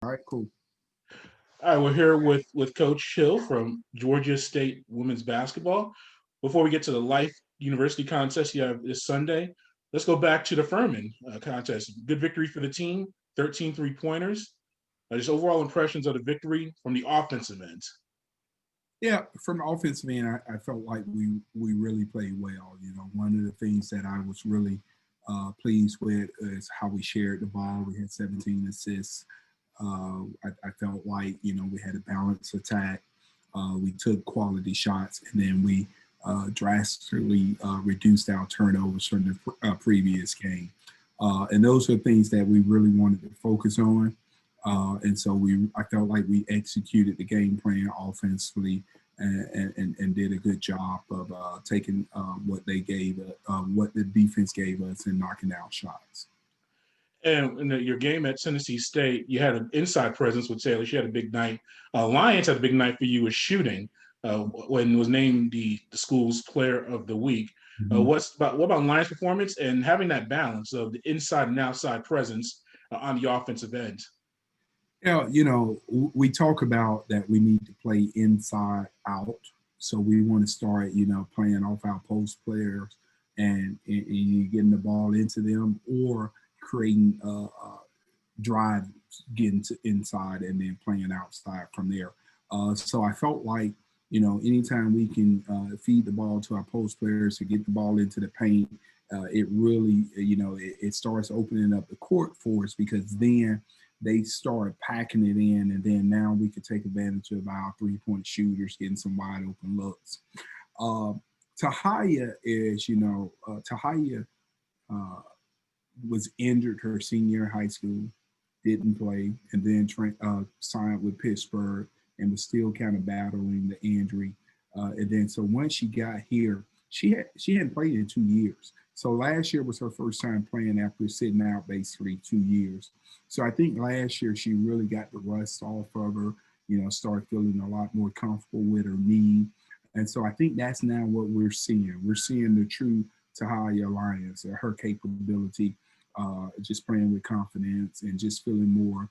All right, cool. All right, we're here with Coach Hill from Georgia State women's basketball. Before we get to the Life University contest you have this Sunday, let's go back to the Furman contest. Good victory for the team, 13 3-pointers. Just overall impressions of the victory from the offensive end. Yeah, from the offensive end, I felt like we really played well. One of the things that I was really pleased with is how we shared the ball. We had 17 assists. I felt like we had a balanced attack. We took quality shots, and then we drastically reduced our turnovers from the previous game. And those are things that we really wanted to focus on. And so I felt like we executed the game plan offensively and did a good job of taking what the defense gave us and knocking down shots. And in your game at Tennessee State, you had an inside presence with Taylor. She had a big night. Lyons had a big night for you with shooting when was named the school's player of the week. Mhm. What about Lyons' performance and having that balance of the inside and outside presence on the offensive end? Yeah, we talk about that we need to play inside out. So we want to start, playing off our post players and you getting the ball into them or creating drive, getting to inside and then playing outside from there. So I felt like, anytime we can feed the ball to our post players to get the ball into the paint, it really, it starts opening up the court for us because then they started packing it in, and then now we could take advantage of our 3-point shooters getting some wide open looks. Uh, Tahja is, Tahja uh, was injured her senior year in high school, didn't play, and then signed with Pittsburgh and was still kind of battling the injury. And then so once she got here, she hadn't played in 2 years. So last year was her first time playing after sitting out basically 2 years. So I think last year she really got the rust off of her, started feeling a lot more comfortable with her knee. And so I think that's now what we're seeing. We're seeing the true Tahja Lyons, her capability, just playing with confidence and just feeling more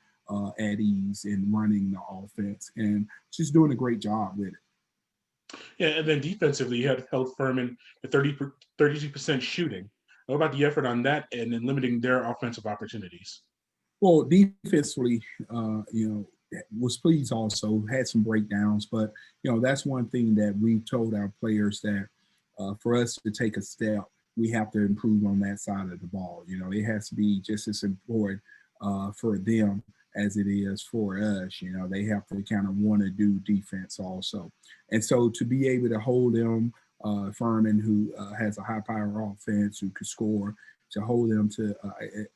at ease in running the offense. And she's doing a great job with it. Yeah, and then defensively, you had held Furman at 32% shooting. What about the effort on that end and limiting their offensive opportunities? Well, defensively, was pleased also, had some breakdowns, but, that's one thing that we've told our players that for us to take a step, we have to improve on that side of the ball. It has to be just as important for them as it is for us. They have to kind of want to do defense also. And so to be able to hold them, Furman, who has a high power offense, who could score, to hold them to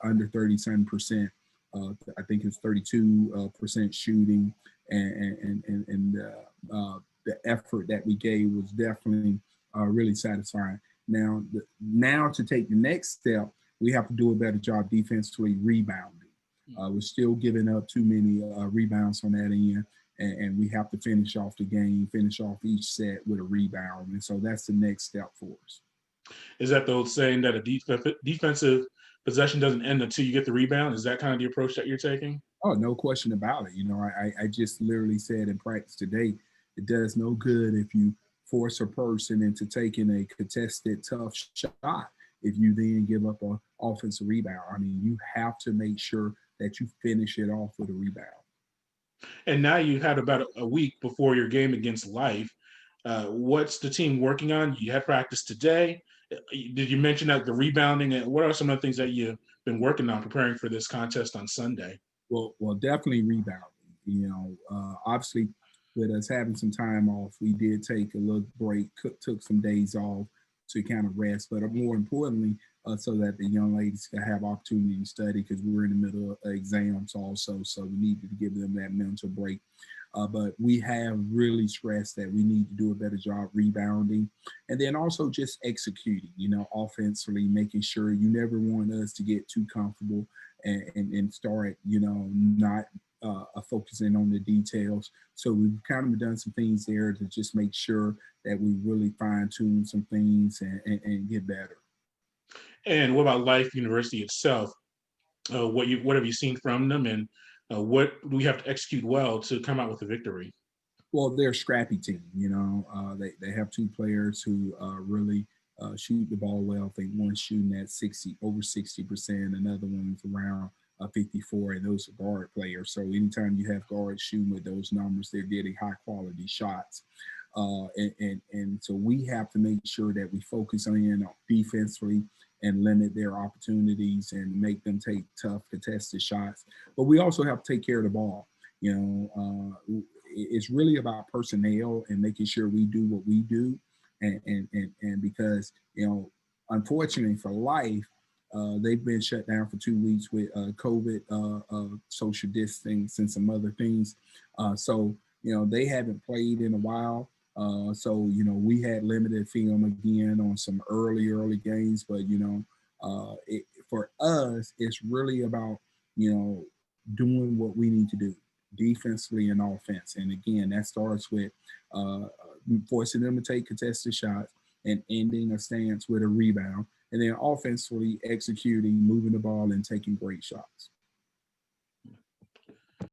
under 37%. I think it's 32% shooting, and the effort that we gave was definitely really satisfying. Now to take the next step, we have to do a better job defensively rebounding. We're still giving up too many rebounds on that end, and we have to finish off the game, finish off each set with a rebound, and so that's the next step for us. Is that the old saying that a defensive possession doesn't end until you get the rebound? Is that kind of the approach that you're taking? Oh, no question about it. I just literally said in practice today, it does no good if you force a person into taking a contested tough shot if you then give up an offensive rebound. I mean, you have to make sure that you finish it off with a rebound. And now you had about a week before your game against Life. What's the team working on? You had practice today. Did you mention that the rebounding? And what are some of the things that you've been working on preparing for this contest on Sunday? Well, definitely rebounding. Obviously, with us having some time off, we did take a little break, took some days off to kind of rest, but more importantly, so that the young ladies can have opportunity to study because we're in the middle of exams also. So we needed to give them that mental break. But we have really stressed that we need to do a better job rebounding and then also just executing, offensively, making sure you never want us to get too comfortable and start, not focusing on the details. So we've kind of done some things there to just make sure that we really fine tune some things and get better. And what about Life University itself? What have you seen from them, and what do we have to execute well to come out with a victory? Well, they're a scrappy team. They have two players who really shoot the ball well. I think one's shooting at over 60%, another one's around 54, and those are guard players. So anytime you have guards shooting with those numbers, they're getting high quality shots. And so we have to make sure that we focus on defensively and limit their opportunities and make them take tough contested shots. But we also have to take care of the ball. It's really about personnel and making sure we do what we do. And because, unfortunately for Life, they've been shut down for 2 weeks with COVID, social distancing, and some other things. So they haven't played in a while. So we had limited film again on some early games, but for us, it's really about doing what we need to do defensively and offense. And again, that starts with forcing them to take contested shots and ending a stance with a rebound, and then offensively executing, moving the ball, and taking great shots.